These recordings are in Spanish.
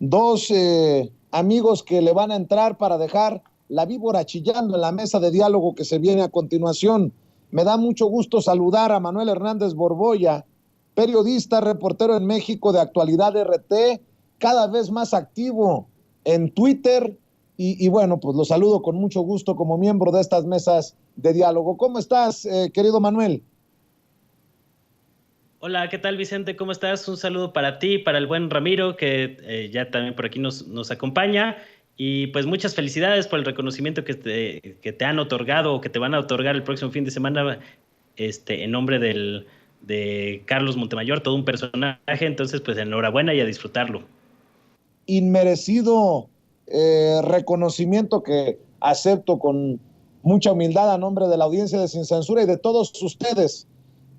dos amigos que le van a entrar para dejar la víbora chillando en la mesa de diálogo que se viene a continuación. Me da mucho gusto saludar a Manuel Hernández Borboya, periodista, reportero en México de Actualidad RT, cada vez más activo en Twitter y bueno, pues lo saludo con mucho gusto como miembro de estas mesas de diálogo. ¿Cómo estás, querido Manuel? Hola, ¿qué tal Vicente? ¿Cómo estás? Un saludo para ti, para el buen Ramiro, que ya también por aquí nos acompaña. Y pues muchas felicidades por el reconocimiento que te han otorgado o que te van a otorgar el próximo fin de semana, en nombre de Carlos Montemayor, todo un personaje. Entonces, pues enhorabuena y a disfrutarlo. Inmerecido reconocimiento que acepto con mucha humildad a nombre de la audiencia de Sin Censura y de todos ustedes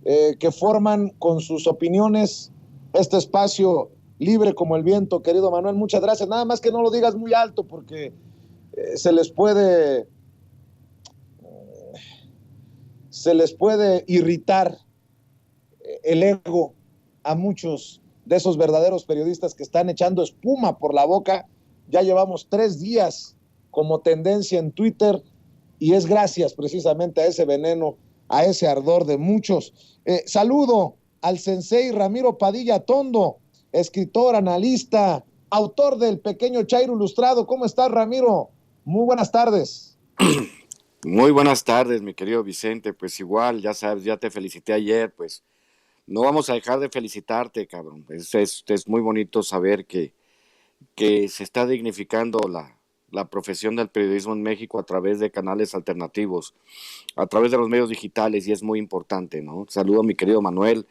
que forman con sus opiniones este espacio libre como el viento, querido Manuel. Muchas gracias. Nada más que no lo digas muy alto porque se les puede irritar el ego a muchos de esos verdaderos periodistas que están echando espuma por la boca. Ya llevamos 3 días como tendencia en Twitter y es gracias precisamente a ese veneno, a ese ardor de muchos. Saludo al sensei Ramiro Padilla Tondo, escritor, analista, autor del Pequeño Chairo Ilustrado. ¿Cómo estás, Ramiro? Muy buenas tardes. Muy buenas tardes, mi querido Vicente. Pues igual, ya sabes, ya te felicité ayer, pues no vamos a dejar de felicitarte, cabrón. Es muy bonito saber que se está dignificando la profesión del periodismo en México a través de canales alternativos, a través de los medios digitales, y es muy importante, ¿no? Saludo a mi querido Manuel.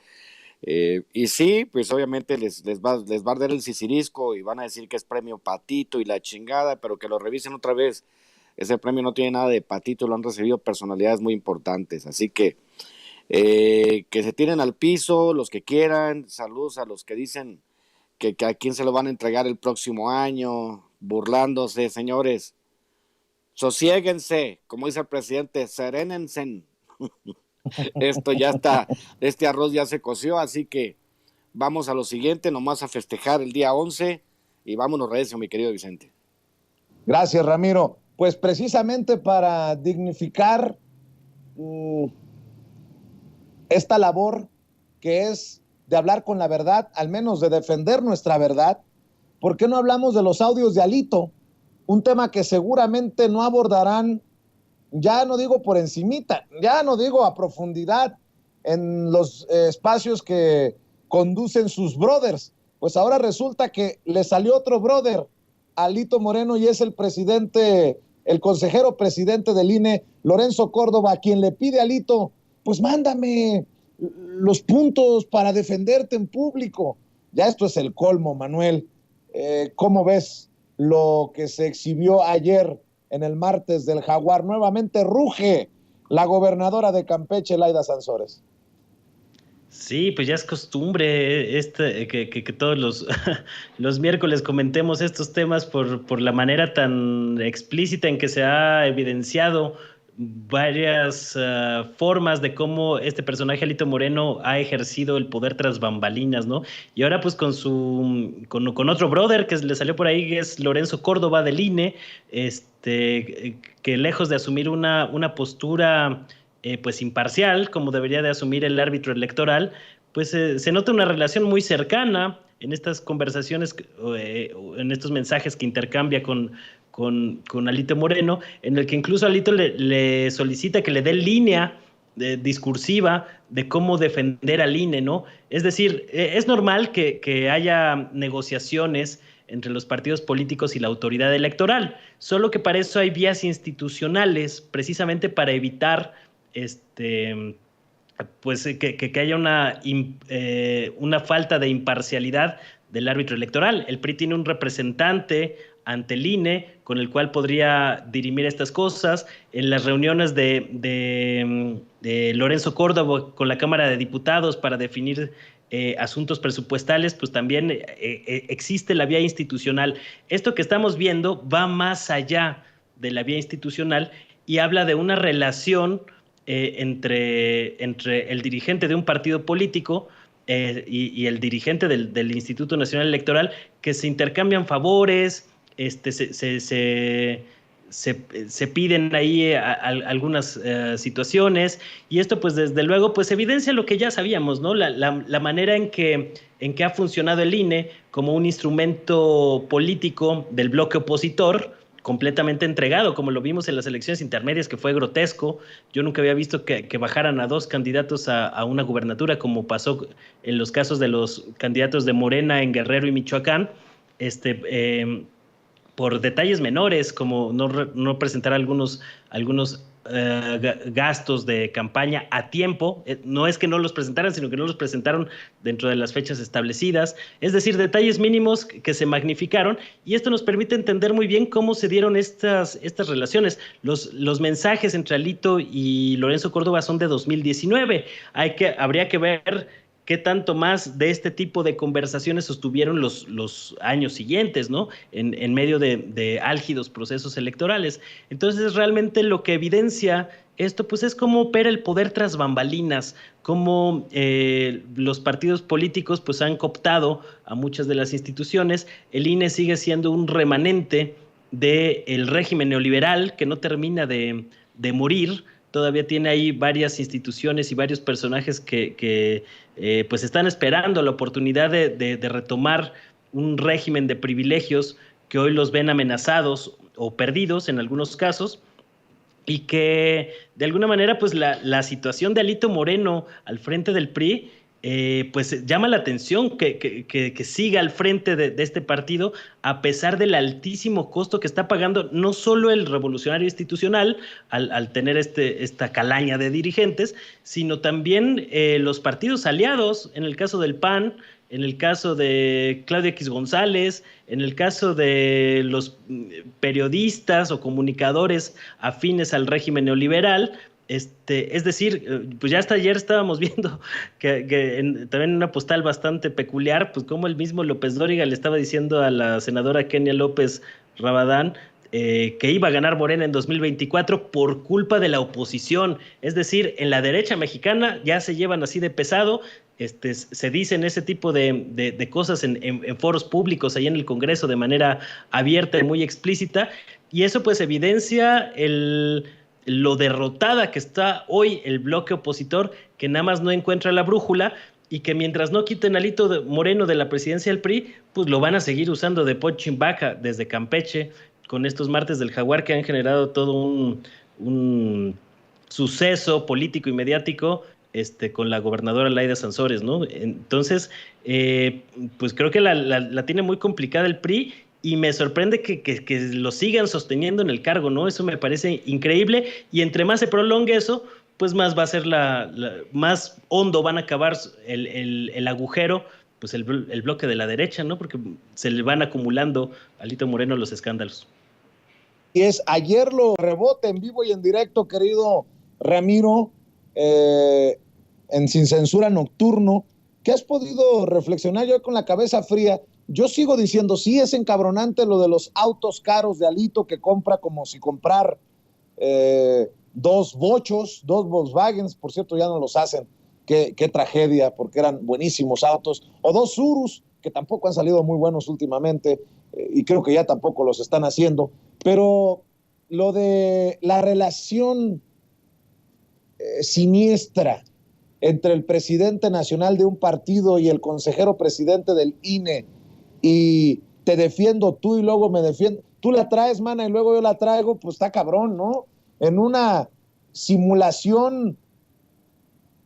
Y sí, pues obviamente les va a arder el sisirisco y van a decir que es premio Patito y la chingada, pero que lo revisen otra vez. Ese premio no tiene nada de Patito, lo han recibido personalidades muy importantes, así que se tiren al piso los que quieran. Saludos a los que dicen que a quién se lo van a entregar el próximo año, burlándose, señores. Sosiéguense, como dice el presidente, serénense. Esto ya está, este arroz ya se coció, así que vamos a lo siguiente, nomás a festejar el día 11 y vámonos recio, mi querido Vicente. Gracias, Ramiro. Pues precisamente para dignificar esta labor que es de hablar con la verdad, al menos de defender nuestra verdad, ¿por qué no hablamos de los audios de Alito? Un tema que seguramente no abordarán, ya no digo por encimita, ya no digo a profundidad en los espacios que conducen sus brothers. Pues ahora resulta que le salió otro brother, Alito Moreno, y es el presidente, el consejero presidente del INE, Lorenzo Córdoba, a quien le pide a Alito, pues mándame los puntos para defenderte en público. Ya esto es el colmo, Manuel. ¿Cómo ves lo que se exhibió ayer en el martes del Jaguar? Nuevamente ruge la gobernadora de Campeche, Laida Sansores. Sí, pues ya es costumbre que todos los miércoles comentemos estos temas por la manera tan explícita en que se ha evidenciado varias formas de cómo este personaje Alito Moreno ha ejercido el poder tras bambalinas, ¿no? Y ahora pues con otro brother que le salió por ahí, que es Lorenzo Córdoba del INE, que lejos de asumir una postura pues imparcial, como debería de asumir el árbitro electoral, pues se nota una relación muy cercana en estas conversaciones, en estos mensajes que intercambia con Alito Moreno, en el que incluso Alito le solicita que le dé línea discursiva de cómo defender al INE, ¿no? Es decir, es normal que haya negociaciones entre los partidos políticos y la autoridad electoral, solo que para eso hay vías institucionales, precisamente para evitar pues que haya una falta de imparcialidad del árbitro electoral. El PRI tiene un representante ante el INE con el cual podría dirimir estas cosas. En las reuniones de Lorenzo Córdoba con la Cámara de Diputados para definir asuntos presupuestales, pues también existe la vía institucional. Esto que estamos viendo va más allá de la vía institucional y habla de una relación entre el dirigente de un partido político y el dirigente del Instituto Nacional Electoral, que se intercambian favores, se piden ahí algunas situaciones, y esto pues desde luego pues evidencia lo que ya sabíamos, ¿no? La manera en que ha funcionado el INE como un instrumento político del bloque opositor, completamente entregado, como lo vimos en las elecciones intermedias, que fue grotesco. Yo nunca había visto que bajaran a dos candidatos a una gubernatura, como pasó en los casos de los candidatos de Morena en Guerrero y Michoacán, por detalles menores, como no presentar algunos gastos de campaña a tiempo. No es que no los presentaran, sino que no los presentaron dentro de las fechas establecidas. Es decir, detalles mínimos que se magnificaron, y esto nos permite entender muy bien cómo se dieron estas relaciones. Los mensajes entre Alito y Lorenzo Córdoba son de 2019. Habría que ver qué tanto más de este tipo de conversaciones sostuvieron los años siguientes, ¿no? En medio de álgidos procesos electorales. Entonces, realmente lo que evidencia esto, pues es cómo opera el poder tras bambalinas, cómo los partidos políticos pues han cooptado a muchas de las instituciones. El INE sigue siendo un remanente del régimen neoliberal que no termina de morir. Todavía tiene ahí varias instituciones y varios personajes que pues están esperando la oportunidad de retomar un régimen de privilegios que hoy los ven amenazados o perdidos en algunos casos, y que de alguna manera pues la situación de Alito Moreno al frente del PRI pues llama la atención que siga al frente de este partido, a pesar del altísimo costo que está pagando no solo el revolucionario institucional al tener esta calaña de dirigentes, sino también los partidos aliados, en el caso del PAN, en el caso de Claudia X González, en el caso de los periodistas o comunicadores afines al régimen neoliberal. Es decir, pues ya hasta ayer estábamos viendo también en una postal bastante peculiar, pues como el mismo López Dóriga le estaba diciendo a la senadora Kenia López Rabadán que iba a ganar Morena en 2024 por culpa de la oposición. Es decir, en la derecha mexicana ya se llevan así de pesado. Se dicen ese tipo de cosas en foros públicos, ahí en el Congreso, de manera abierta y muy explícita, y eso pues evidencia lo derrotada que está hoy el bloque opositor, que nada más no encuentra la brújula, y que mientras no quiten a Alito Moreno de la presidencia del PRI, pues lo van a seguir usando de punching bag desde Campeche, con estos martes del Jaguar que han generado todo un suceso político y mediático con la gobernadora Laida Sansores, ¿no? Entonces, pues creo que la tiene muy complicada el PRI, y me sorprende que lo sigan sosteniendo en el cargo, ¿no? Eso me parece increíble, y entre más se prolongue eso, pues más va a ser más hondo van a acabar el agujero, pues el bloque de la derecha, ¿no? Porque se le van acumulando a Alito Moreno los escándalos. Y ayer lo rebote en vivo y en directo, querido Ramiro, en Sin Censura Nocturno. ¿Qué has podido reflexionar? Yo con la cabeza fría, yo sigo diciendo, sí, es encabronante lo de los autos caros de Alito, que compra como si comprar dos bochos, dos Volkswagens, por cierto ya no los hacen, qué tragedia, porque eran buenísimos autos, o dos Urus, que tampoco han salido muy buenos últimamente, y creo que ya tampoco los están haciendo. Pero lo de la relación siniestra entre el presidente nacional de un partido y el consejero presidente del INE, y te defiendo tú y luego me defiendo, tú la traes, mana, y luego yo la traigo, pues está cabrón, ¿no? En una simulación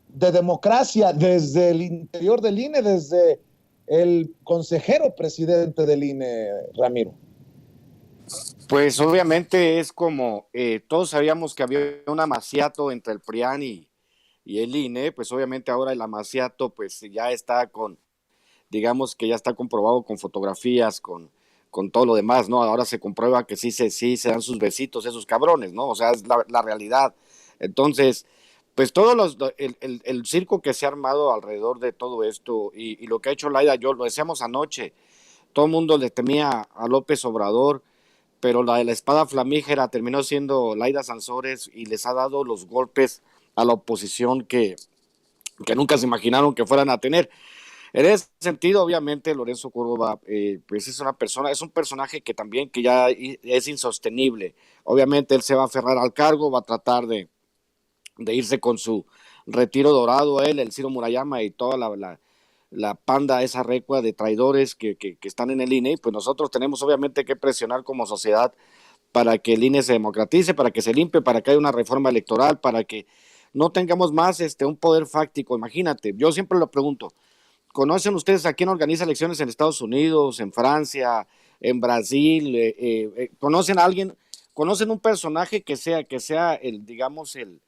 de democracia desde el interior del INE, desde el consejero presidente del INE, Ramiro. Pues obviamente es como, todos sabíamos que había un amaciato entre el PRIAN y el INE, pues obviamente ahora el amaciato pues ya está digamos que ya está comprobado con fotografías, con todo lo demás, ¿no? Ahora se comprueba que sí se dan sus besitos esos cabrones, ¿no? O sea, es la realidad. Entonces, pues el circo que se ha armado alrededor de todo esto y lo que ha hecho Laida, yo lo decíamos anoche, todo el mundo le temía a López Obrador, pero la de la espada flamígera terminó siendo Laida Sansores, y les ha dado los golpes a la oposición que que nunca se imaginaron que fueran a tener. En ese sentido, obviamente, Lorenzo Córdoba, pues es un personaje que también que ya es insostenible. Obviamente él se va a aferrar al cargo, va a tratar de irse con su retiro dorado, él, el Ciro Murayama y toda la panda, esa recua de traidores que están en el INE, y pues nosotros tenemos obviamente que presionar como sociedad para que el INE se democratice, para que se limpie, para que haya una reforma electoral, para que no tengamos más un poder fáctico. Imagínate, yo siempre lo pregunto, ¿conocen ustedes a quién organiza elecciones en Estados Unidos, en Francia, en Brasil? ¿Conocen a alguien, conocen un personaje que sea el, digamos, el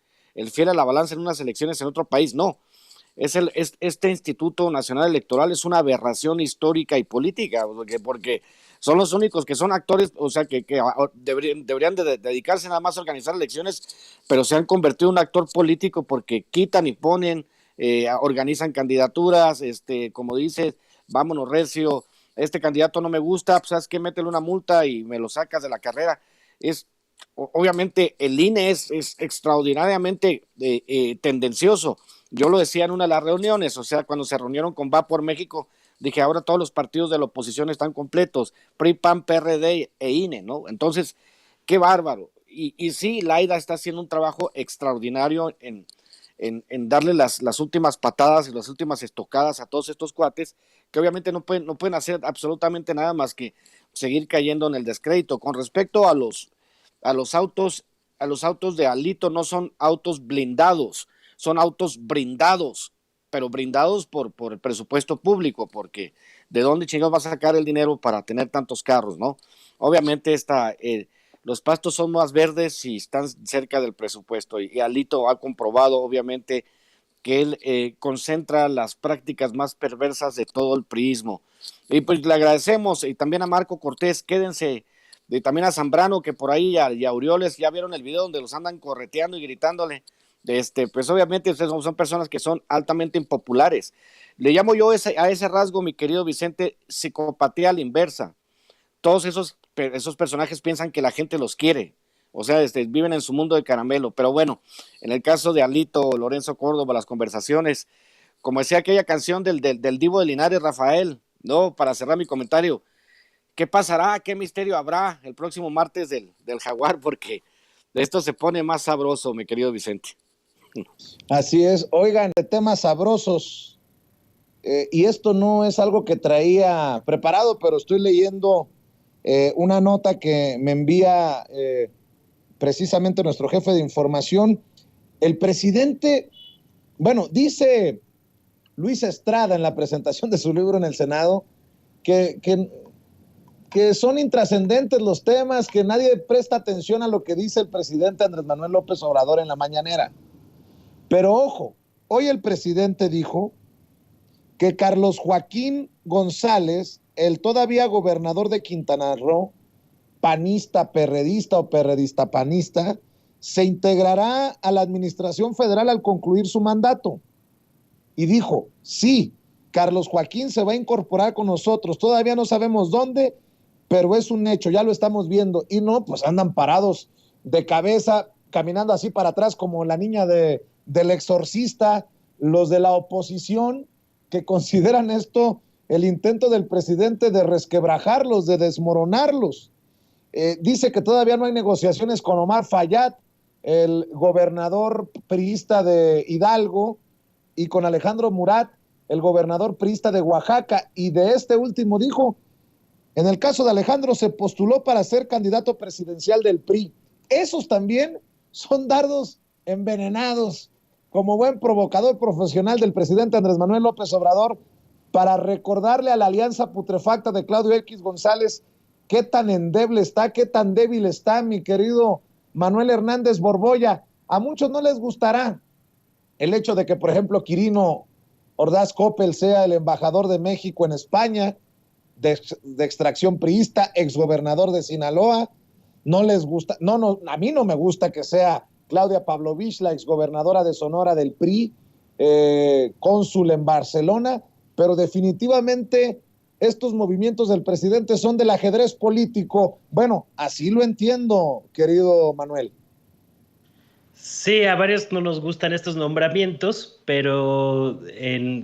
fiel a la balanza en unas elecciones en otro país? No. Este Instituto Nacional Electoral es una aberración histórica y política, porque son los únicos que son actores, o sea, que deberían de dedicarse nada más a organizar elecciones, pero se han convertido en un actor político porque quitan y ponen, organizan candidaturas, como dices, vámonos recio, este candidato no me gusta, pues sabes qué, métele una multa y me lo sacas de la carrera. Obviamente el INE es extraordinariamente tendencioso. Yo lo decía en una de las reuniones, o sea, cuando se reunieron con Va por México, dije, ahora todos los partidos de la oposición están completos, PRI, PAN, PRD e INE, ¿no? Entonces, qué bárbaro. Y sí, Laida está haciendo un trabajo extraordinario en darle las últimas patadas y las últimas estocadas a todos estos cuates, que obviamente no pueden hacer absolutamente nada más que seguir cayendo en el descrédito. Con respecto a los autos de Alito, no son autos blindados, son autos brindados, pero brindados por el presupuesto público, porque ¿de dónde chingados va a sacar el dinero para tener tantos carros, no? Obviamente los pastos son más verdes si están cerca del presupuesto, y Alito ha comprobado, obviamente, que él concentra las prácticas más perversas de todo el priismo. Y pues le agradecemos, y también a Marco Cortés, quédense, y también a Zambrano, que por ahí, y a Urioles, ya vieron el video donde los andan correteando y gritándole. Pues obviamente ustedes son personas que son altamente impopulares. Le llamo yo a ese rasgo, mi querido Vicente, psicopatía a la inversa. Todos esos personajes piensan que la gente los quiere, o sea, viven en su mundo de caramelo. Pero bueno, en el caso de Alito, Lorenzo Córdoba, las conversaciones, como decía aquella canción del Divo de Linares, Rafael, no, para cerrar mi comentario, ¿qué pasará? ¿Qué misterio habrá el próximo martes del Jaguar? Porque esto se pone más sabroso, mi querido Vicente. Así es. Oigan, de temas sabrosos, y esto no es algo que traía preparado, pero estoy leyendo una nota que me envía precisamente nuestro jefe de información. El presidente, bueno, dice Luis Estrada en la presentación de su libro en el Senado que son intrascendentes los temas, que nadie presta atención a lo que dice el presidente Andrés Manuel López Obrador en la mañanera. Pero ojo, hoy el presidente dijo que Carlos Joaquín González, el todavía gobernador de Quintana Roo, panista, perredista o perredista panista, se integrará a la administración federal al concluir su mandato. Y dijo, sí, Carlos Joaquín se va a incorporar con nosotros, todavía no sabemos dónde, pero es un hecho, ya lo estamos viendo. Y no, pues andan parados de cabeza, caminando así para atrás como la niña del exorcista, los de la oposición que consideran esto el intento del presidente de resquebrajarlos, de desmoronarlos. Dice que todavía no hay negociaciones con Omar Fayad, el gobernador priista de Hidalgo, y con Alejandro Murat, el gobernador priista de Oaxaca. Y de este último dijo, en el caso de Alejandro se postuló para ser candidato presidencial del PRI. Esos también son dardos envenenados, como buen provocador profesional del presidente Andrés Manuel López Obrador, para recordarle a la alianza putrefacta de Claudio X González qué tan endeble está, qué tan débil está, mi querido Manuel Hernández Borbolla. A muchos no les gustará el hecho de que, por ejemplo, Quirino Ordaz Coppel sea el embajador de México en España, de extracción priista, exgobernador de Sinaloa. No les gusta, no, a mí no me gusta que sea Claudia Pavlovich, la exgobernadora de Sonora del PRI, cónsul en Barcelona, pero definitivamente estos movimientos del presidente son del ajedrez político. Bueno, así lo entiendo, querido Manuel. Sí, a varios no nos gustan estos nombramientos, pero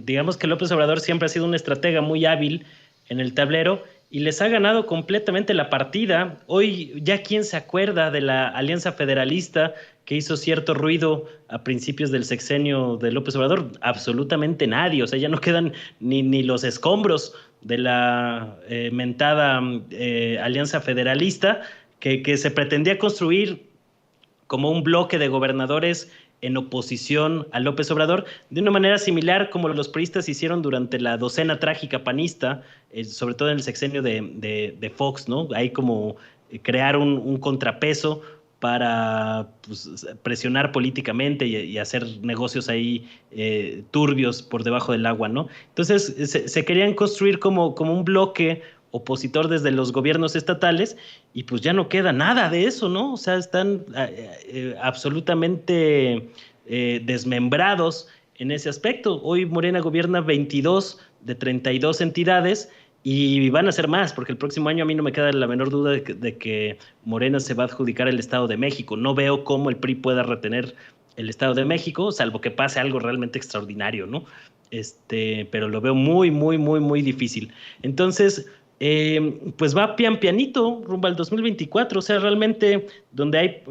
digamos que López Obrador siempre ha sido un estratega muy hábil en el tablero y les ha ganado completamente la partida. Hoy ya quién se acuerda de la Alianza Federalista que hizo cierto ruido a principios del sexenio de López Obrador, absolutamente nadie, o sea, ya no quedan ni los escombros de la mentada Alianza Federalista que se pretendía construir como un bloque de gobernadores en oposición a López Obrador, de una manera similar como los priistas hicieron durante la docena trágica panista, sobre todo en el sexenio de Fox, ¿no? Hay como crear un contrapeso para pues, presionar políticamente y hacer negocios ahí turbios por debajo del agua, ¿no? Entonces se querían construir como un bloque opositor desde los gobiernos estatales y pues ya no queda nada de eso, ¿no? O sea, están absolutamente desmembrados en ese aspecto. Hoy Morena gobierna 22 de 32 entidades y van a ser más, porque el próximo año a mí no me queda la menor duda de que Morena se va a adjudicar el Estado de México. No veo cómo el PRI pueda retener el Estado de México, salvo que pase algo realmente extraordinario, ¿no? Pero lo veo muy, muy, muy, muy difícil. Entonces, pues va pian pianito rumbo al 2024, o sea, realmente donde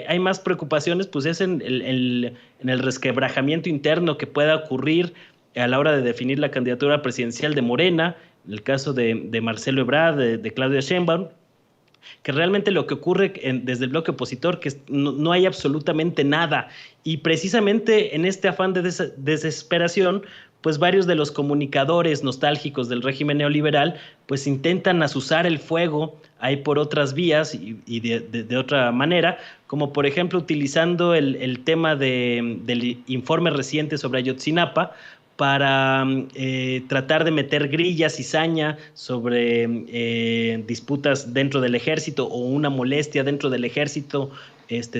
hay más preocupaciones, pues es en el resquebrajamiento interno que pueda ocurrir a la hora de definir la candidatura presidencial de Morena, en el caso de Marcelo Ebrard, de Claudia Sheinbaum, que realmente lo que ocurre desde el bloque opositor, que no hay absolutamente nada, y precisamente en este afán de desesperación, pues varios de los comunicadores nostálgicos del régimen neoliberal, pues intentan azuzar el fuego ahí por otras vías y de otra manera, como por ejemplo utilizando el tema del informe reciente sobre Ayotzinapa, para tratar de meter grilla, cizaña sobre disputas dentro del ejército o una molestia dentro del ejército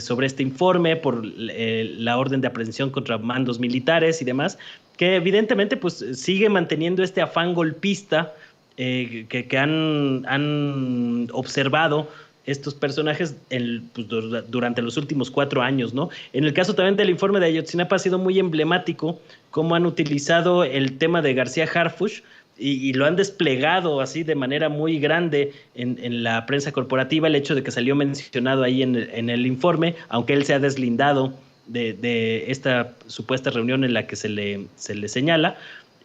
sobre este informe por la orden de aprehensión contra mandos militares y demás, que evidentemente pues sigue manteniendo este afán golpista que han observado estos personajes pues, durante los últimos 4 años, ¿no? En el caso también del informe de Ayotzinapa ha sido muy emblemático cómo han utilizado el tema de García Harfuch y lo han desplegado así de manera muy grande en la prensa corporativa, el hecho de que salió mencionado ahí en el informe, aunque él se ha deslindado de esta supuesta reunión en la que se le señala.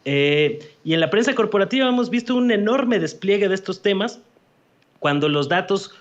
Y en la prensa corporativa hemos visto un enorme despliegue de estos temas cuando los datos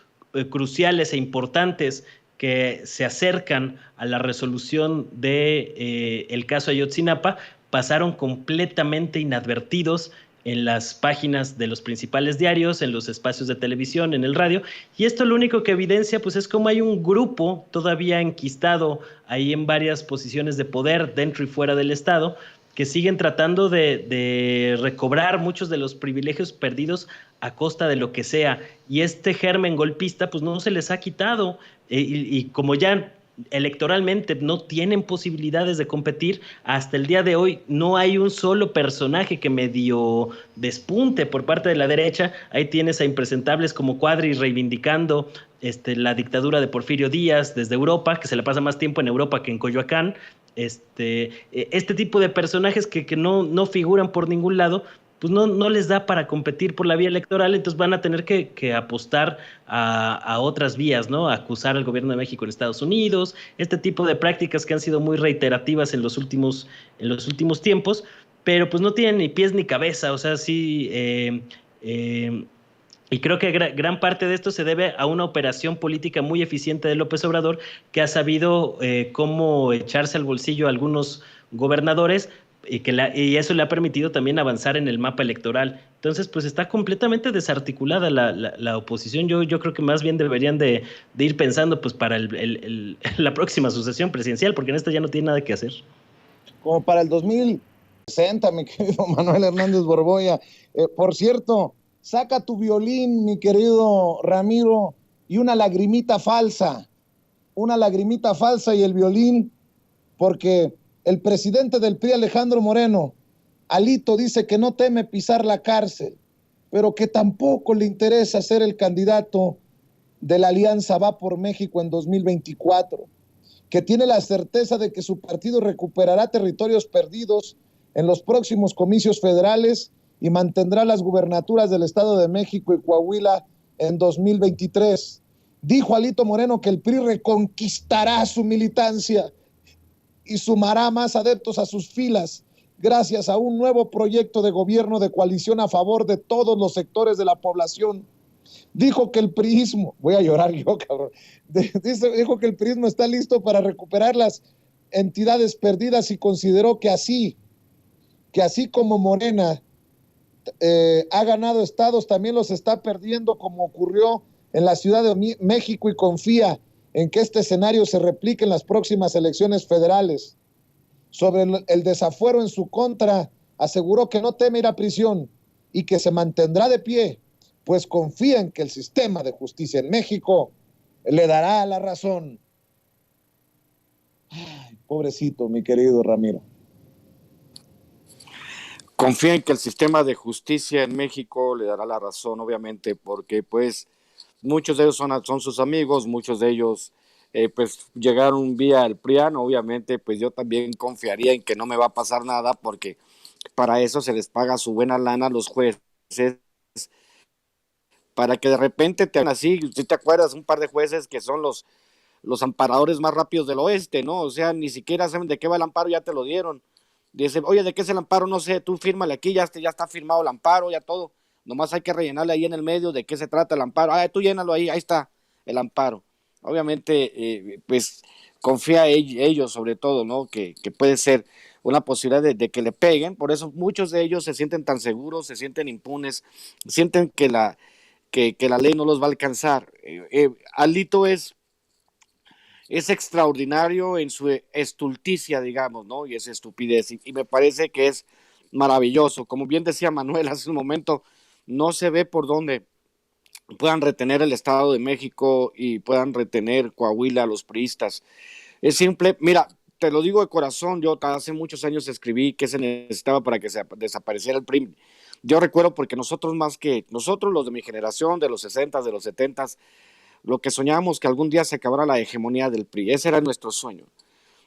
cruciales e importantes que se acercan a la resolución de el caso Ayotzinapa pasaron completamente inadvertidos en las páginas de los principales diarios, en los espacios de televisión, en el radio, y esto lo único que evidencia pues es como hay un grupo todavía enquistado ahí en varias posiciones de poder dentro y fuera del Estado, que siguen tratando de recobrar muchos de los privilegios perdidos a costa de lo que sea. Y este germen golpista, pues no se les ha quitado. Y como ya electoralmente no tienen posibilidades de competir, hasta el día de hoy no hay un solo personaje que medio despunte por parte de la derecha. Ahí tienes a impresentables como Cuadri reivindicando la dictadura de Porfirio Díaz desde Europa, que se le pasa más tiempo en Europa que en Coyoacán. Este tipo de personajes que no figuran por ningún lado, pues no les da para competir por la vía electoral, entonces van a tener que apostar a otras vías, ¿no? A acusar al gobierno de México en Estados Unidos, este tipo de prácticas que han sido muy reiterativas en los últimos tiempos, pero pues no tienen ni pies ni cabeza, o sea, sí. Y creo que gran parte de esto se debe a una operación política muy eficiente de López Obrador, que ha sabido cómo echarse al bolsillo a algunos gobernadores y eso le ha permitido también avanzar en el mapa electoral. Entonces, pues está completamente desarticulada la oposición. Yo creo que más bien deberían de ir pensando pues para la próxima sucesión presidencial, porque en esta ya no tiene nada que hacer. Como para el 2060, mi querido Manuel Hernández Borboya. Por cierto, saca tu violín, mi querido Ramiro, y una lagrimita falsa y el violín, porque el presidente del PRI, Alejandro Moreno, Alito, dice que no teme pisar la cárcel, pero que tampoco le interesa ser el candidato de la Alianza Va por México en 2024. que tiene la certeza de que su partido recuperará territorios perdidos en los próximos comicios federales y mantendrá las gubernaturas del Estado de México y Coahuila en 2023. Dijo Alito Moreno que el PRI reconquistará su militancia y sumará más adeptos a sus filas gracias a un nuevo proyecto de gobierno de coalición a favor de todos los sectores de la población. Dijo que el priismo, voy a llorar yo, cabrón, dijo que el priismo está listo para recuperar las entidades perdidas y consideró que así como Morena ha ganado estados, también los está perdiendo, como ocurrió en la Ciudad de México, y confía en que este escenario se replique en las próximas elecciones federales. Sobre el desafuero en su contra, aseguró que no teme ir a prisión y que se mantendrá de pie, pues confía en que el sistema de justicia en México le dará la razón. Ay, pobrecito, mi querido Ramiro. Confía en que el sistema de justicia en México le dará la razón, obviamente, porque pues muchos de ellos son sus amigos, muchos de ellos pues llegaron vía el PRIAN, obviamente pues yo también confiaría en que no me va a pasar nada, porque para eso se les paga su buena lana a los jueces, para que de repente te hagan así. Si te acuerdas, un par de jueces que son los amparadores más rápidos del oeste, ¿no? O sea, ni siquiera saben de qué va el amparo, ya te lo dieron. Dice, oye, ¿de qué es el amparo? No sé, tú fírmale aquí, ya está firmado el amparo, ya todo. Nomás hay que rellenarle ahí en el medio de qué se trata el amparo. Ah, tú llénalo ahí está el amparo. Obviamente, pues confía ellos sobre todo, ¿no? Que puede ser una posibilidad de que le peguen. Por eso muchos de ellos se sienten tan seguros, se sienten impunes, sienten que la ley no los va a alcanzar. Alito es extraordinario en su estulticia, digamos, ¿no? Y esa estupidez. Y me parece que es maravilloso. Como bien decía Manuel hace un momento, no se ve por dónde puedan retener el Estado de México y puedan retener Coahuila a los priistas. Es simple, mira, te lo digo de corazón, yo hace muchos años escribí que se necesitaba para que se desapareciera el PRI. Yo recuerdo porque nosotros, los de mi generación, de los 60, de los 70, lo que soñábamos que algún día se acabara la hegemonía del PRI, ese era nuestro sueño.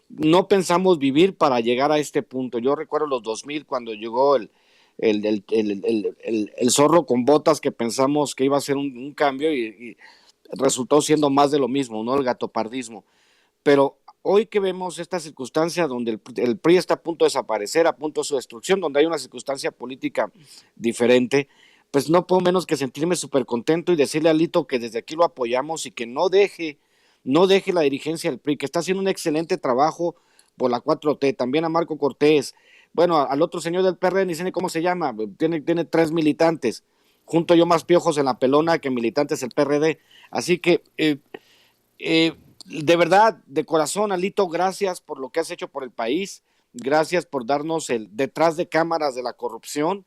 No pensamos vivir para llegar a este punto. Yo recuerdo los 2000 cuando llegó el zorro con botas, que pensamos que iba a ser un cambio y resultó siendo más de lo mismo, ¿no? El gatopardismo. Pero hoy que vemos esta circunstancia donde el PRI está a punto de desaparecer, a punto de su destrucción, donde hay una circunstancia política diferente, pues no puedo menos que sentirme súper contento y decirle a Alito que desde aquí lo apoyamos y que no deje la dirigencia del PRI, que está haciendo un excelente trabajo por la 4T, también a Marco Cortés, bueno, al otro señor del PRD, ni sé ni cómo se llama, tiene 3 militantes, junto yo más piojos en la pelona que militantes del PRD, así que de verdad, de corazón, Alito, gracias por lo que has hecho por el país, gracias por darnos el detrás de cámaras de la corrupción.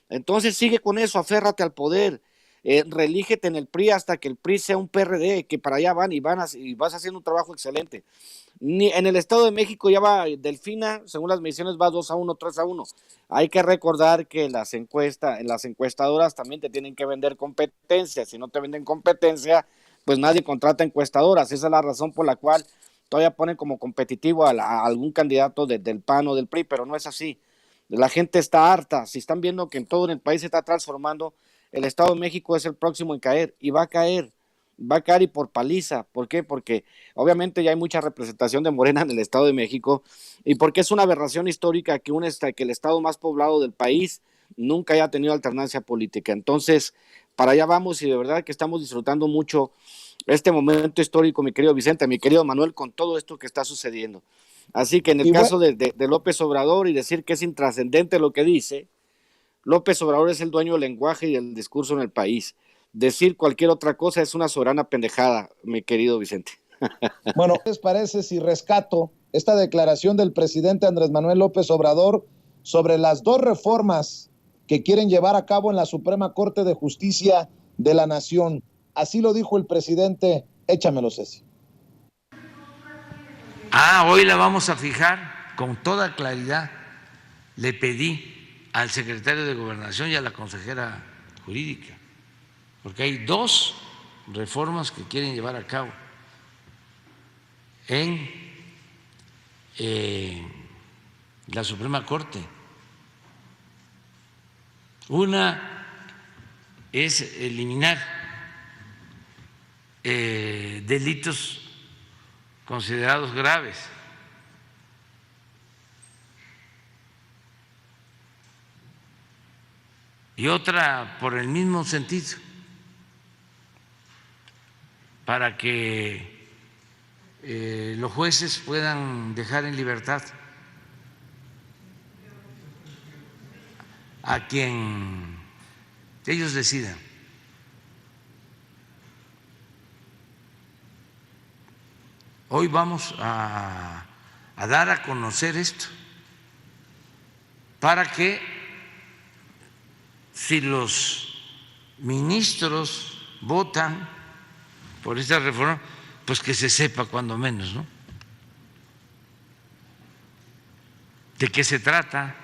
Entonces sigue con eso, aférrate al poder, relígete en el PRI hasta que el PRI sea un PRD, que para allá van y vas haciendo un trabajo excelente. En el Estado de México ya va Delfina, según las mediciones va 2-1, 3-1. Hay que recordar que las encuestadoras también te tienen que vender competencia. Si no te venden competencia, pues nadie contrata encuestadoras. Esa es la razón por la cual todavía ponen como competitivo a algún candidato del PAN o del PRI, pero no es así. La gente está harta. Si están viendo que en todo el país se está transformando, el Estado de México es el próximo en caer y va a caer y por paliza. ¿Por qué? Porque obviamente ya hay mucha representación de Morena en el Estado de México y porque es una aberración histórica que el estado más poblado del país nunca haya tenido alternancia política. Entonces, para allá vamos y de verdad que estamos disfrutando mucho este momento histórico, mi querido Vicente, mi querido Manuel, con todo esto que está sucediendo. Así que en el caso de López Obrador y decir que es intrascendente lo que dice, López Obrador es el dueño del lenguaje y del discurso en el país. Decir cualquier otra cosa es una soberana pendejada, mi querido Vicente. Bueno, ¿qué les parece si rescato esta declaración del presidente Andrés Manuel López Obrador sobre las 2 reformas que quieren llevar a cabo en la Suprema Corte de Justicia de la Nación? Así lo dijo el presidente. Échamelo, Ceci. Hoy la vamos a fijar con toda claridad. Le pedí al secretario de Gobernación y a la consejera jurídica, porque hay 2 reformas que quieren llevar a cabo en la Suprema Corte. Una es eliminar delitos considerados graves. Y otra por el mismo sentido, para que los jueces puedan dejar en libertad a quien ellos decidan. Hoy vamos a dar a conocer esto para que, si los ministros votan por esta reforma, pues que se sepa cuando menos, ¿no? ¿De qué se trata?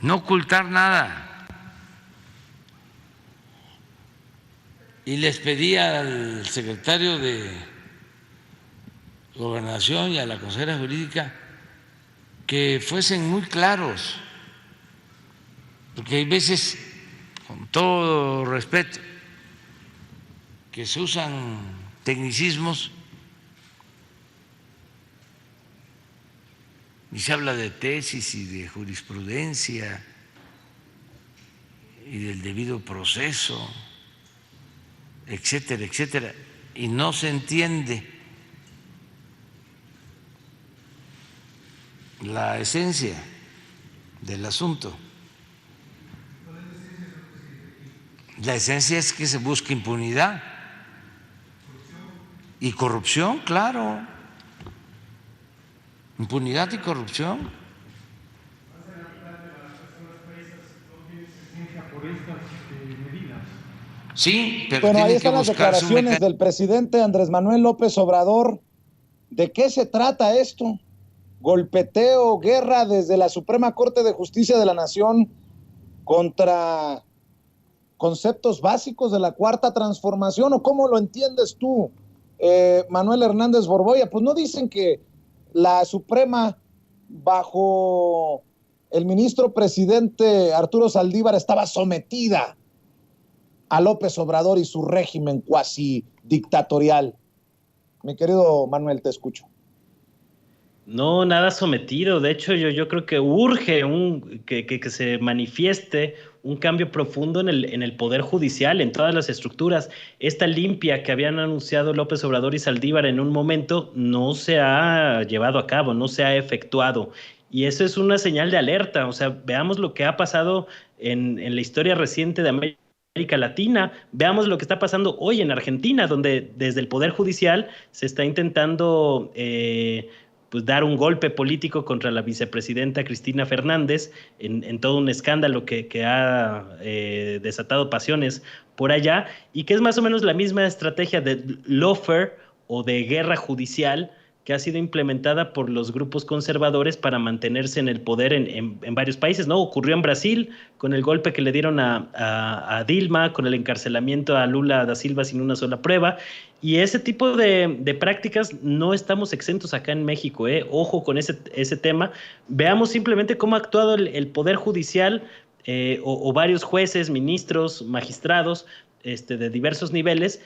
No ocultar nada. Y les pedí al secretario de Gobernación y a la consejera jurídica que fuesen muy claros, porque hay veces, con todo respeto, que se usan tecnicismos y se habla de tesis y de jurisprudencia y del debido proceso, etcétera, etcétera, y no se entiende la esencia del asunto. La esencia es que se busque impunidad y corrupción, claro. Impunidad y corrupción. Sí, pero bueno, ahí tiene que están las buscarse un declaraciones del presidente Andrés Manuel López Obrador. ¿De qué se trata esto? Golpeteo, guerra desde la Suprema Corte de Justicia de la Nación contra conceptos básicos de la Cuarta Transformación, ¿o cómo lo entiendes tú, Manuel Hernández Borboya? Pues no dicen que la Suprema, bajo el ministro presidente Arturo Saldívar, estaba sometida a López Obrador y su régimen cuasi dictatorial. Mi querido Manuel, te escucho. No, nada sometido. De hecho, yo creo que urge que se manifieste un cambio profundo en el Poder Judicial, en todas las estructuras. Esta limpia que habían anunciado López Obrador y Saldívar en un momento no se ha llevado a cabo, no se ha efectuado. Y eso es una señal de alerta. O sea, veamos lo que ha pasado en la historia reciente de América Latina. Veamos lo que está pasando hoy en Argentina, donde desde el Poder Judicial se está intentando pues dar un golpe político contra la vicepresidenta Cristina Fernández en todo un escándalo que ha desatado pasiones por allá, y que es más o menos la misma estrategia de lawfare o de guerra judicial que ha sido implementada por los grupos conservadores para mantenerse en el poder en varios países, ¿no? Ocurrió en Brasil con el golpe que le dieron a Dilma, con el encarcelamiento a Lula da Silva sin una sola prueba, y ese tipo de prácticas no estamos exentos acá en México, ¿eh? Ojo con ese tema. Veamos simplemente cómo ha actuado el Poder Judicial o varios jueces, ministros, magistrados de diversos niveles,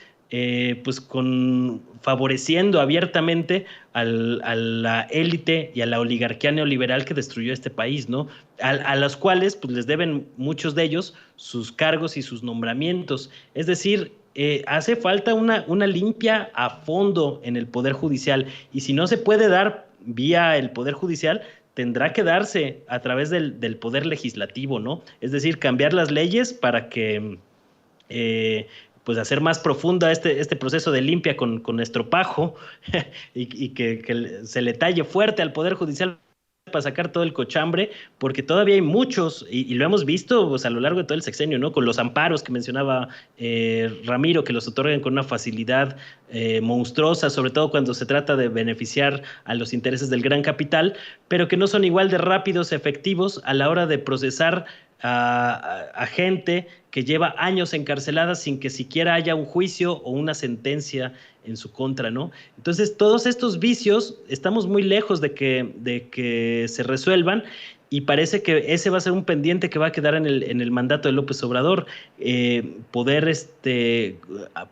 pues favoreciendo abiertamente a la élite y a la oligarquía neoliberal que destruyó este país, ¿no? A los cuales pues les deben muchos de ellos sus cargos y sus nombramientos. Es decir, hace falta una limpia a fondo en el Poder Judicial, y si no se puede dar vía el Poder Judicial, tendrá que darse a través del Poder Legislativo, ¿no? Es decir, cambiar las leyes para que pues hacer más profunda este proceso de limpia con estropajo y que se le talle fuerte al Poder Judicial para sacar todo el cochambre, porque todavía hay muchos, y lo hemos visto pues, a lo largo de todo el sexenio, ¿no? Con los amparos que mencionaba Ramiro, que los otorgan con una facilidad monstruosa, sobre todo cuando se trata de beneficiar a los intereses del gran capital, pero que no son igual de rápidos, efectivos a la hora de procesar a gente que lleva años encarcelada sin que siquiera haya un juicio o una sentencia en su contra, ¿no? Entonces, todos estos vicios estamos muy lejos de que se resuelvan y parece que ese va a ser un pendiente que va a quedar en el mandato de López Obrador, poder,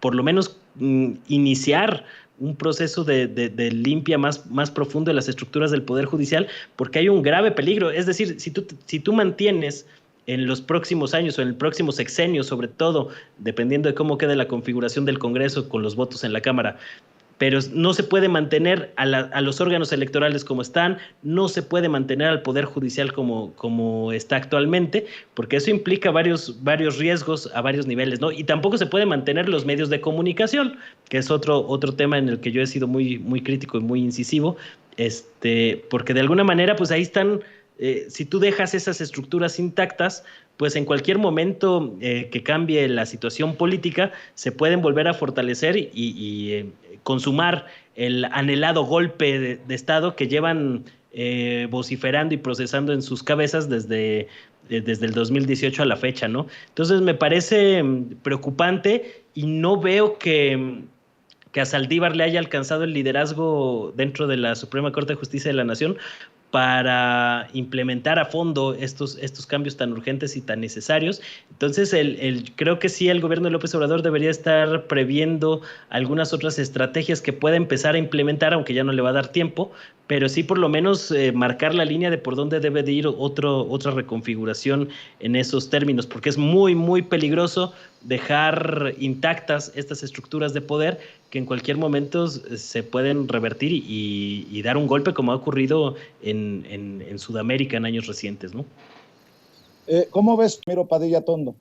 por lo menos, iniciar un proceso de limpia más profundo de las estructuras del Poder Judicial, porque hay un grave peligro. Es decir, si tú mantienes en los próximos años o en el próximo sexenio, sobre todo, dependiendo de cómo quede la configuración del Congreso con los votos en la Cámara, pero no se puede mantener a los órganos electorales como están, no se puede mantener al Poder Judicial como está actualmente, porque eso implica varios riesgos a varios niveles, ¿no? Y tampoco se puede mantener los medios de comunicación, que es otro tema en el que yo he sido muy crítico y muy incisivo, porque de alguna manera, pues ahí están, si tú dejas esas estructuras intactas, pues en cualquier momento que cambie la situación política, se pueden volver a fortalecer y consumar el anhelado golpe de Estado que llevan vociferando y procesando en sus cabezas desde el 2018 a la fecha, ¿no? Entonces me parece preocupante y no veo que a Saldívar le haya alcanzado el liderazgo dentro de la Suprema Corte de Justicia de la Nación para implementar a fondo estos cambios tan urgentes y tan necesarios. Entonces, creo que sí, el gobierno de López Obrador debería estar previendo algunas otras estrategias que pueda empezar a implementar, aunque ya no le va a dar tiempo, pero sí por lo menos marcar la línea de por dónde debe de ir otra reconfiguración en esos términos, porque es muy peligroso dejar intactas estas estructuras de poder que en cualquier momento se pueden revertir y dar un golpe como ha ocurrido en Sudamérica en años recientes, ¿no? ¿Cómo ves, Miro Padilla Tondo?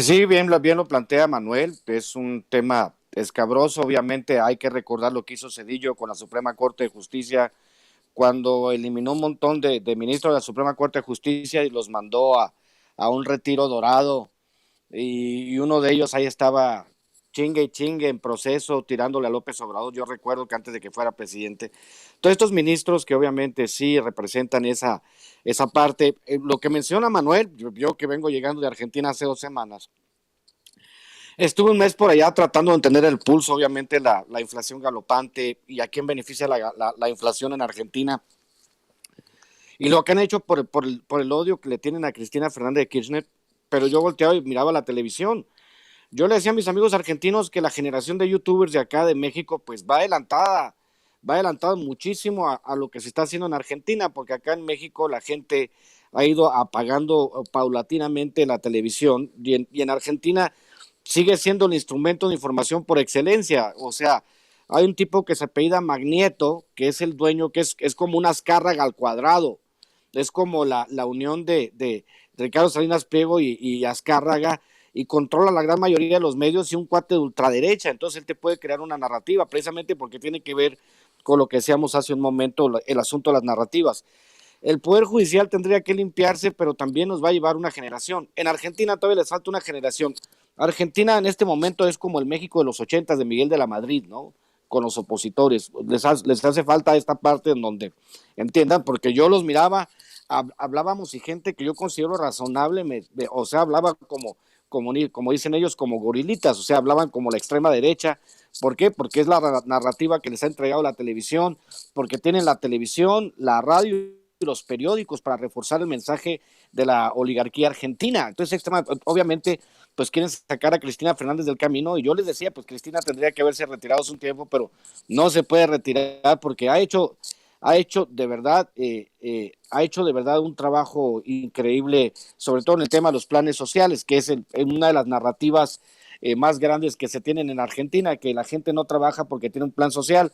Sí, bien lo plantea Manuel, es un tema escabroso. Obviamente hay que recordar lo que hizo Zedillo con la Suprema Corte de Justicia cuando eliminó un montón de ministros de la Suprema Corte de Justicia y los mandó a un retiro dorado, y uno de ellos ahí estaba chingue y chingue en proceso tirándole a López Obrador. Yo recuerdo que antes de que fuera presidente, todos estos ministros que obviamente sí representan esa parte, lo que menciona Manuel, yo que vengo llegando de Argentina hace 2 semanas, estuve un mes por allá tratando de entender el pulso, obviamente la inflación galopante y a quién beneficia la inflación en Argentina y lo que han hecho por el odio que le tienen a Cristina Fernández de Kirchner. Pero yo volteaba y miraba la televisión. Yo le decía a mis amigos argentinos que la generación de youtubers de acá de México pues va adelantada muchísimo a lo que se está haciendo en Argentina, porque acá en México la gente ha ido apagando paulatinamente la televisión y en Argentina sigue siendo el instrumento de información por excelencia. O sea, hay un tipo que se apellida Magnieto, que es el dueño, que es como una Azcárraga al cuadrado, es como la unión de Ricardo Salinas Pliego y Azcárraga, y controla la gran mayoría de los medios, y un cuate de ultraderecha. Entonces él te puede crear una narrativa, precisamente porque tiene que ver con lo que decíamos hace un momento, el asunto de las narrativas. El Poder Judicial tendría que limpiarse, pero también nos va a llevar una generación. En Argentina todavía les falta una generación. Argentina en este momento es como el México de los 80 de Miguel de la Madrid, ¿no? Con los opositores. Les hace falta esta parte en donde entiendan, porque yo los miraba, hablábamos y gente que yo considero razonable, o sea, hablaba como dicen ellos, como gorilitas, o sea, hablaban como la extrema derecha. ¿Por qué? Porque es la narrativa que les ha entregado la televisión, porque tienen la televisión, la radio y los periódicos para reforzar el mensaje de la oligarquía argentina. Entonces, obviamente, pues quieren sacar a Cristina Fernández del camino, y yo les decía, pues Cristina tendría que haberse retirado hace un tiempo, pero no se puede retirar porque ha hecho de verdad un trabajo increíble, sobre todo en el tema de los planes sociales, que es una de las narrativas más grandes que se tienen en Argentina, que la gente no trabaja porque tiene un plan social.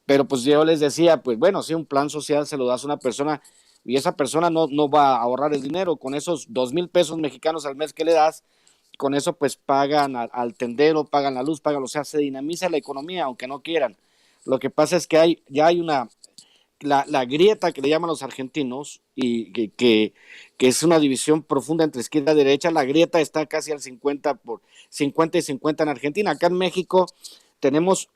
Pero pues yo les decía, pues bueno, si un plan social se lo das a una persona y esa persona no va a ahorrar el dinero, con esos 2,000 pesos mexicanos al mes que le das, con eso pues pagan al tendero, pagan la luz, o sea, se dinamiza la economía aunque no quieran. Lo que pasa es que ya hay la grieta que le llaman los argentinos, y que es una división profunda entre izquierda y derecha. La grieta está casi al 50 y 50 en Argentina. Acá en México tenemos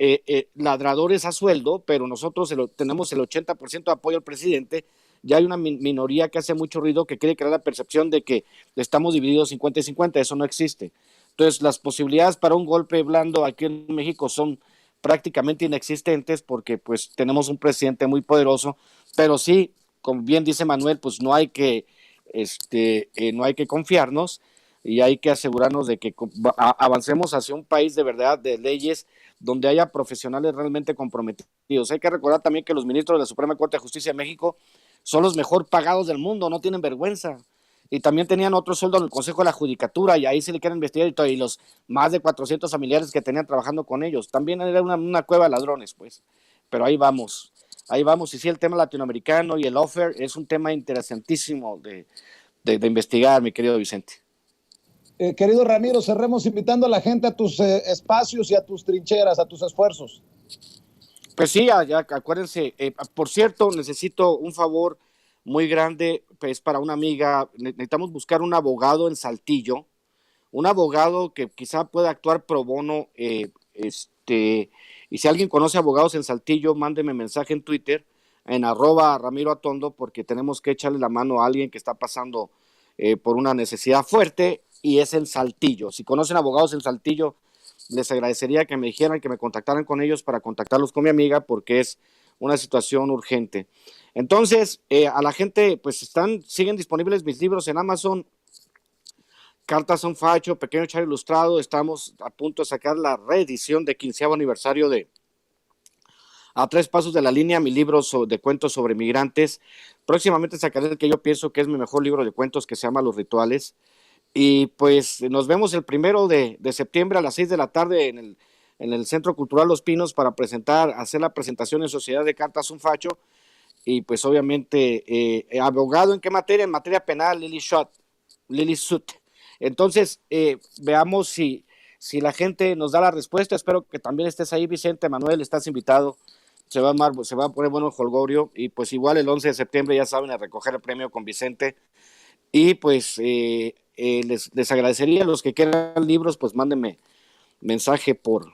ladradores a sueldo, pero nosotros tenemos el 80% de apoyo al presidente, ya hay una minoría que hace mucho ruido, que quiere crear la percepción de que estamos divididos 50 y 50, eso no existe. Entonces, las posibilidades para un golpe blando aquí en México son prácticamente inexistentes porque pues tenemos un presidente muy poderoso, pero sí, como bien dice Manuel, pues no hay que confiarnos y hay que asegurarnos de que avancemos hacia un país de verdad, de leyes, donde haya profesionales realmente comprometidos. Hay que recordar también que los ministros de la Suprema Corte de Justicia de México son los mejor pagados del mundo, no tienen vergüenza. Y también tenían otro sueldo en el Consejo de la Judicatura, y ahí se le quieren investigar, y los más de 400 familiares que tenían trabajando con ellos. También era una cueva de ladrones, pues. Pero ahí vamos. Y sí, el tema latinoamericano y el offer es un tema interesantísimo de investigar, mi querido Vicente. Querido Ramiro, cerremos invitando a la gente a tus espacios y a tus trincheras, a tus esfuerzos. Pues sí, ya acuérdense, por cierto, necesito un favor muy grande, pues para una amiga, necesitamos buscar un abogado en Saltillo, un abogado que quizá pueda actuar pro bono, y si alguien conoce abogados en Saltillo, mándeme mensaje en Twitter, en @RamiroAtondo, porque tenemos que echarle la mano a alguien que está pasando por una necesidad fuerte, y es en Saltillo. Si conocen abogados en Saltillo, les agradecería que me dijeran, que me contactaran con ellos para contactarlos con mi amiga, porque es una situación urgente. Entonces, a la gente, pues siguen disponibles mis libros en Amazon. Cartas a un Facho, Pequeño Chairo Ilustrado. Estamos a punto de sacar la reedición de 15º aniversario de A Tres Pasos de la Línea, mi libro de cuentos sobre migrantes. Próximamente sacaré el que yo pienso que es mi mejor libro de cuentos, que se llama Los Rituales. Y pues nos vemos el 1 de septiembre a las 6 de la tarde en el Centro Cultural Los Pinos para hacer la presentación en Sociedad de Cartas un Facho. Y pues obviamente, abogado, ¿en qué materia? En materia penal, Lili Sut. Entonces, veamos si la gente nos da la respuesta. Espero que también estés ahí, Vicente. Manuel, estás invitado. Se va a poner bueno el jolgorio. Y pues igual el 11 de septiembre, ya saben, a recoger el premio con Vicente. Y pues les agradecería a los que quieran libros, pues mándenme mensaje por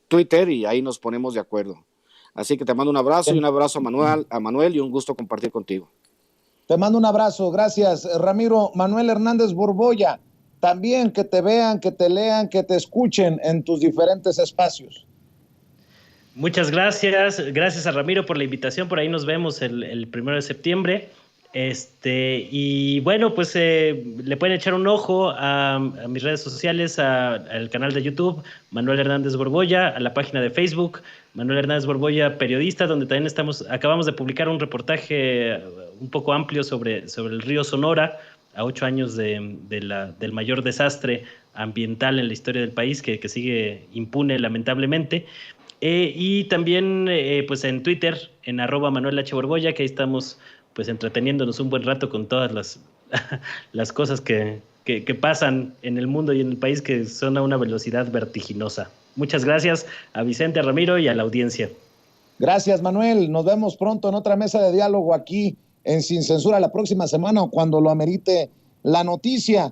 Twitter, y ahí nos ponemos de acuerdo. Así que te mando un abrazo, y un abrazo a Manuel, y un gusto compartir contigo. Te mando un abrazo, gracias, Ramiro. Manuel Hernández Borboya, también que te vean, que te lean, que te escuchen en tus diferentes espacios. Muchas gracias a Ramiro por la invitación, por ahí nos vemos el 1 de septiembre. Y bueno, pues le pueden echar un ojo a mis redes sociales, al canal de YouTube, Manuel Hernández Borboya, a la página de Facebook, Manuel Hernández Borboya, periodista, donde también acabamos de publicar un reportaje un poco amplio sobre el río Sonora, a 8 años del mayor desastre ambiental en la historia del país, que sigue impune lamentablemente. Y también pues en Twitter, en @ManuelH Borboya, que ahí estamos pues entreteniéndonos un buen rato con todas las cosas que pasan en el mundo y en el país, que son a una velocidad vertiginosa. Muchas gracias a Vicente, a Ramiro y a la audiencia. Gracias, Manuel. Nos vemos pronto en otra mesa de diálogo aquí en Sin Censura la próxima semana, o cuando lo amerite la noticia.